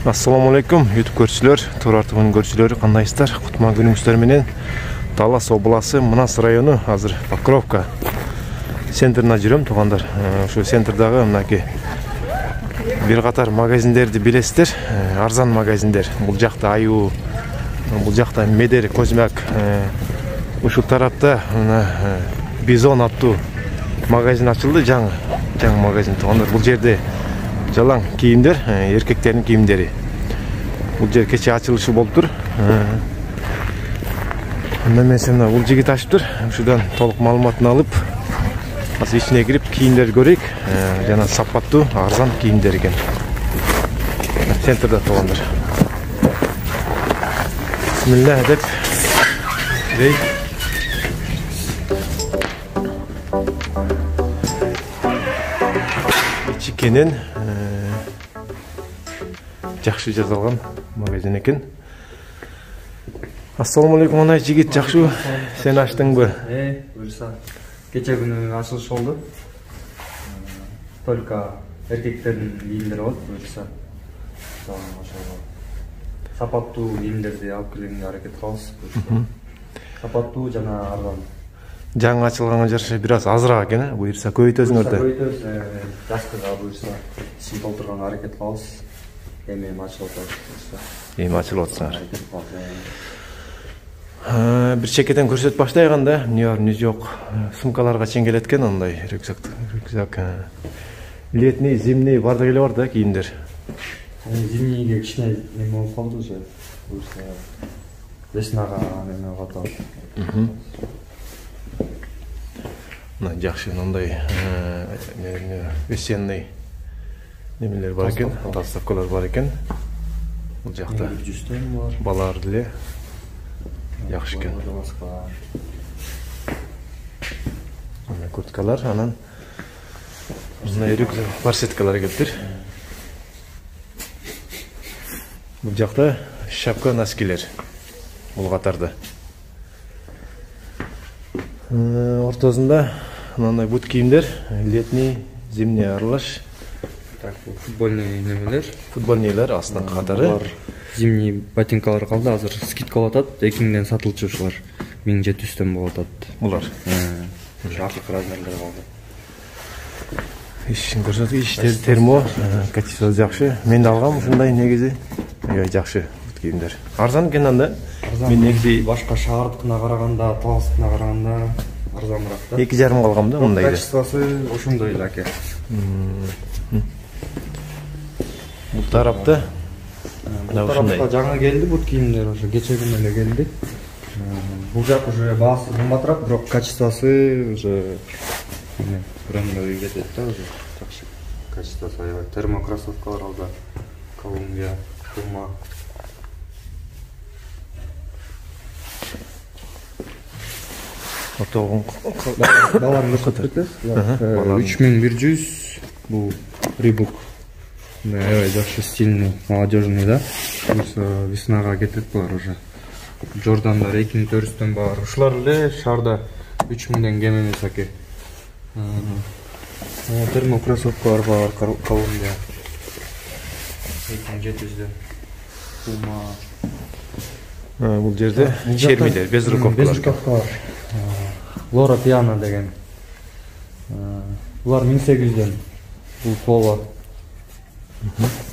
Assalamu alaikum YouTube көрчүлөр, Туур артыбынын көрчүлөрү кандайсыздар? Кутман күнүңүздөр менен. Талас областы Мынас району азыр Покровка центрина жүрөм, туугандар. Ушу центрдагы мынакей бир катар магазиндерди билесиздер. Арзан магазиндер. Бул жакта Аюу, бул жакта Медер, Козмяк, ушул тарапта мына Бизон аттуу магазин ачылды, жаңы магазин, туугандар. Бул жерде жалаң кийимдер, эркектердин кийимдери. Бул жер кече ачылышы болуптур. Мен сен бул жигит ачыптыр. Ушудан толук маалыматын алып, азыр ичине кирип кийимдерди көрөйүк. Жана сапаттуу, арзан кийимдер экен. Центрда туугандар. Бисмилlah деп Ичикенен жакшы жазылган магазин экен. Ассаламу алейкум, анай жигит, жакшы. Сен ачтыңбы? Буюрса. Кече күнү ачылыш болду. Только эркектердин кийимдери болот, буюрса. Сапаттуу кийимдерди алып келгенге аракет кылабыз. Сапаттуу жана арзан. Жаңы ачылганга жараша бир аз азыраак экен, буюрса көбөйтөсүңөр да. Көбөйтөбүз, жастыга буюрса ишин толтурганга аракет кылабыз. Эми ачылып атат. Эми ачылып атсыңар. Бир чекеден көрсөтүп баштайган да, эмне бар, эмне жок. Сумкаларга чейин келет экен, андай рюкзак. Летний, зимний бардык эле бар да кийимдер. Зимнийге кичине неме болуп калды же. Буюрса веснага неме болуп атат. Мына жакшы, мындай весенний немелер бар экен, толстовкалар бар экен. Бул жакта балалар деле жакшы экен. Мына курткалар, анан мына рюкзак, барсеткалар келиптир. Бул жакта шапка, носкилер. Бул катарда. Ортосунда мындай бут кийимдер, летний, зимний аралаш. Так, футбольный немелер. Футбольныйлар астынан катары. Зимний ботинкалар калды, азыр скидка болуп атат. 2000ден сатылчу ушулар. 1700дөн болуп атат. Булар. Акыркы размерлер калды. Ишин көрсөтүп, иштер термо, качествосы жакшы. Мен да алгам ушундай негизи. Жакшы бут кийимдер. Арзан экен анда. Мен негизи башка шаардыкына караганда, Таластыкына караганда арзаныраак да. 2,5 алгам да мындайды. Качествосы ошондой эле аке. Бул тарапта жаңы келди бут кийимдер, ошо кече күнү эле келди. Бул жак уже баасы кымбатыраак, бирок качествосы уже брендовый кетет да, уже жакшы качествосы аябай. Термо кроссовкалар алда, Колумбия, Puma. Баларын көрсөтөбүз. 3100 бул Reebok. Аябай жакшы стильный, молодежный да. Веснага кетет булар уже. Jordan'дар 2400дөн бар. Ушулар эле шаарда 3000ден кем эмес аке. Термо кроссовкалар бар, Колумбия 2700ден. Puma. Бул жерде чермилер, безруковкалар. Лора Пиано деген. Булар 1800ден. Бул поло.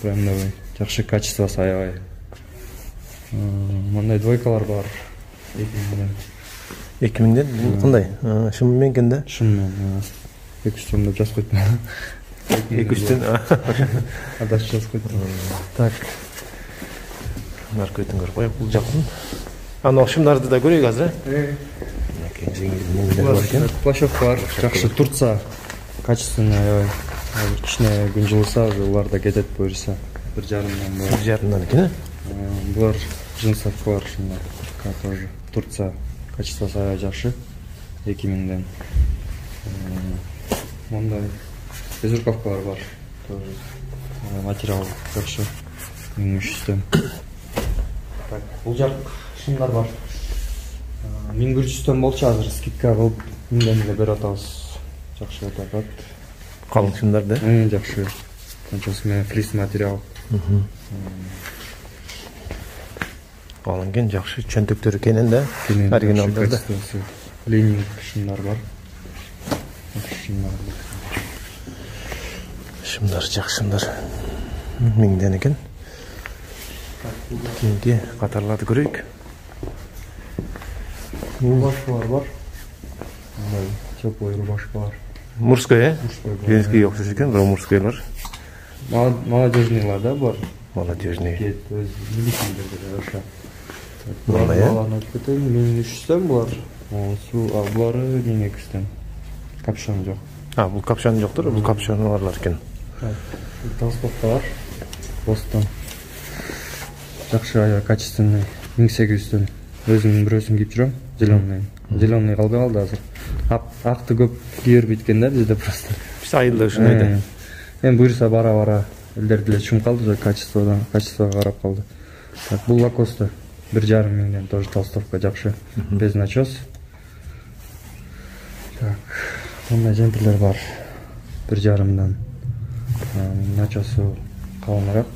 Брендовый. Жакшы качествосы аябай. Мындай двойкалар бар. 2000ден. 2000ден? Бул кандай? Шым менкен да? Шым мен. 200ден деп жазып койдум. 200ден. Адаш жазып койдум. Так. Наркотин көрүп коюп, бул жактын. Аны окшумдарды да көрөйүк азыр. Плащевкалар жакшы, Турция качественный аябай. Кичине күн жылыса, улар да кетет буюрса. 1,5 1,5 экен. Булар джинсовкалар ушундай. Тоже Турция качествосы аябай жакшы. 2000ден. Мындай безруковкалар бар. Тоже материал жакшы. 1300ден. Так, бул жак шымдар бар. 1300дөн болчу, азыр скидка кылып 1000ден эле берип атабыз. Жакшы өтүп атат. Калың шымдар да? Жакшы. Кончасы менен фриз материал. Алынген жакшы чөнтөктөр экенин да оригиналдарда. Ленинг шымдар бар. Шымдар жакшымдар. Миңден экен. Кийинки катарларды көрөйүк. Рубашкалар бар. Мындай теплый рубашкалар. Мужской, женский окшош экен, бирок мужскойлор. Молодежныйлар да бар. Молодежный. Өз милициялерде аша. Мындай э? Баланы алып кетейин. Мен 300төн булар. Булары 1200төн. Капшон жок. Бул капшон жоктур, бул капшону барлар экен. Толстовка бар. Бостон. Жакшы качественный 1800төн. Өзүм бирөөсүн кийип жүрөм. Зеленый. Зеленый калбай калды азыр. Акты көп кийер экен да бизде просто. Биз айылда ушундай да. Эми буюрса бара-бара элдер деле чум калды, качествага карап калды. Так, бул Лакосты 1,5 миңден тоже толстовка жакшы. Без начос. Так, мындай жемперлер бар. 1,5мдан. Начосу калыныраак.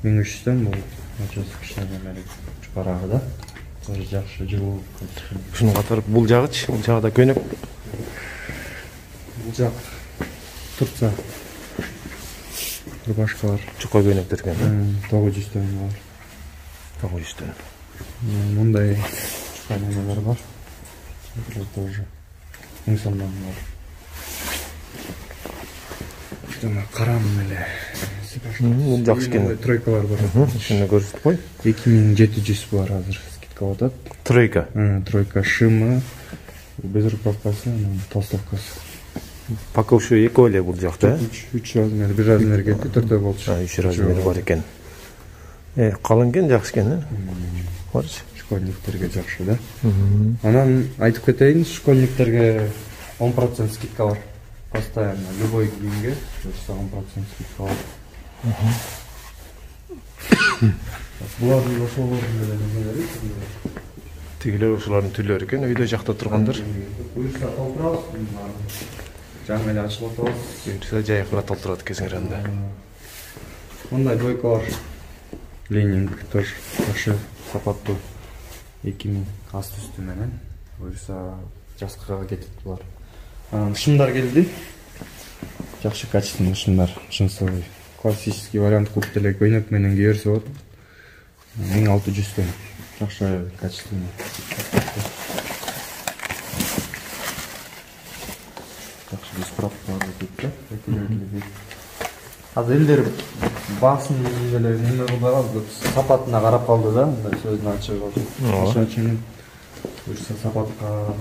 1300төн бул начос кичине чупарагы да. Тоже жакшы жылуу. Ушуну катары бул жагычы, бул жагда көйнөк. Бул жак Турция. Рубашкалар. Чука көйнөктөр экен. 900төн бар. 900төн. Мындай чука немелер бар. Это тоже 1000сомдон бар. Жана карам эле. Бул жакшы экен. Тройкалар бар. Ушуну көрсөтүп кой. 2700 бар азыр скидка атат. Тройка. Тройка шымы, без рукавкасы, толстовкасы. Пока ушу эки эле бул жакта. 3 размер, 1 размер кетти, 4 болчу. 3 размери бар экен. Калың экен, жакшы экен, э? Барчы. Школьниктерге жакшы да. Анан айтып кетейин, школьниктерге 10% скидка бар. Постоянно любой кийимге 10% скидка бар. Булардын ошолордун менен Тигилер ушулардын түрлөрү экен, үйдө жакта тургандар. Буюрса толтурабыз. Жаңы эле ачылып атабыз. Буюрса жайыкла толтурат экенсиңер анда. Мындай двойка бар. Ленинг тоже жакшы сапаттуу. 2000 асты үстү менен. Буюрса жазкыга кетет булар. Шымдар келди. Жакшы качественный шымдар, джинсовый. Классический вариант куп деле көйнөк менен кийерсе болот. 1600төн. Жакшы качественный. Жакшы без справкалар кетти. Азыр элдер баасын эле неме кылбай калды, сапатына карап калды да, мындай сөздүн ачыгы болду. Ошон үчүн буюрса сапатка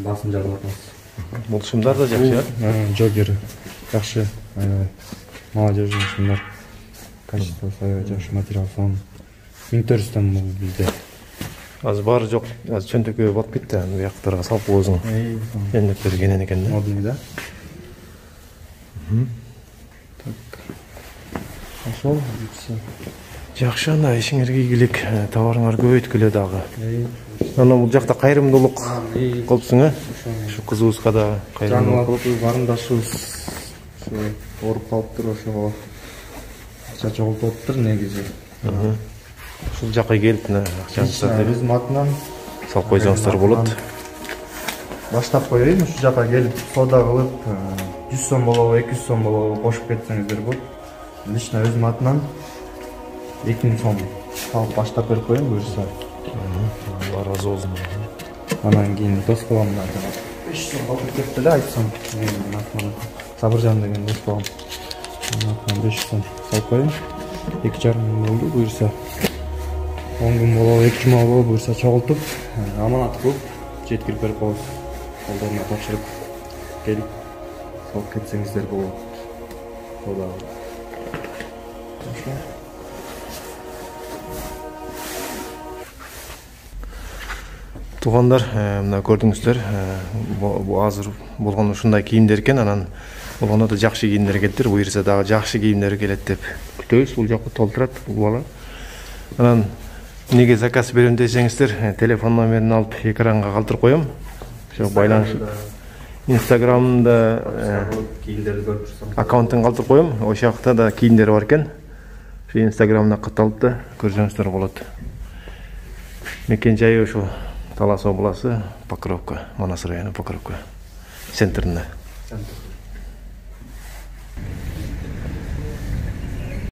баасын жазып атабыз. Бул шымдар да жакшы, э? Джогер жакшы, молодежный шымдар. Качествосы жакшы, материал сон. 1400төн бул бизде. Азыр баары жок, азыр чөнтөккө батып кетти, аны бияктарга салып коесуң. Эндектер кенен экен да. Модный да. Так. Ошол буюрса Жакшы, анда ишиңерге ийгилик, товарыңар көбөйткүлө дагы. Анан бул жакта кайрымдуулук кылыпсың, э? Ушу кызыбызга да кайрымдуулук кылып, карындашыбыз ооруп калыптыр, ошого акча чогултуптур негизи. Ушул жака келип, акчаңызды өзүм атынан салып койсоңуздар болот. Баштап коеюн, ушул жака келип соода кылып, 100 сом болобу, 200 сом болобу кошуп кетсеңиздер болот. Лично өзүм атынан 2000 сом салып баштап берип коеюн буюрса. Алла разы болсун. Анан кийин дос балам да 5 сом калтырып кетти эле, айтсам. Сабыржан деген дос балам. Анан 5 сом салып коеюн. 2,5 мың болду буюрса. 10 күн болобу, 2 жума болобу буюрса чогултуп, аманат кылып жеткирип берип коебуз. Колдоруна тапшырып келип салып кетсеңиздер болот. Соода. Туугандар, мына көрдүңүздөр, бул азыр болгон ушундай кийимдер экен, анан болгондо да жакшы кийимдер келиптир, буюрса дагы жакшы кийимдер келет деп күтөбүз. Бул жакка толтурат бул бала. Анан эмнеге заказ берем десеңиздер, телефон номерин алып экранга калтырып коем. Ошо Instagram'da кийимдерди көрүп турсам. аккаунтын калтырып коем. Ошол жакта да кийимдер бар экен. Şu Instagram'da katılıp da göreceğinizler болады. Mekan жайы ошо Талас обласы, Покровка, Манас району Покровка центринде.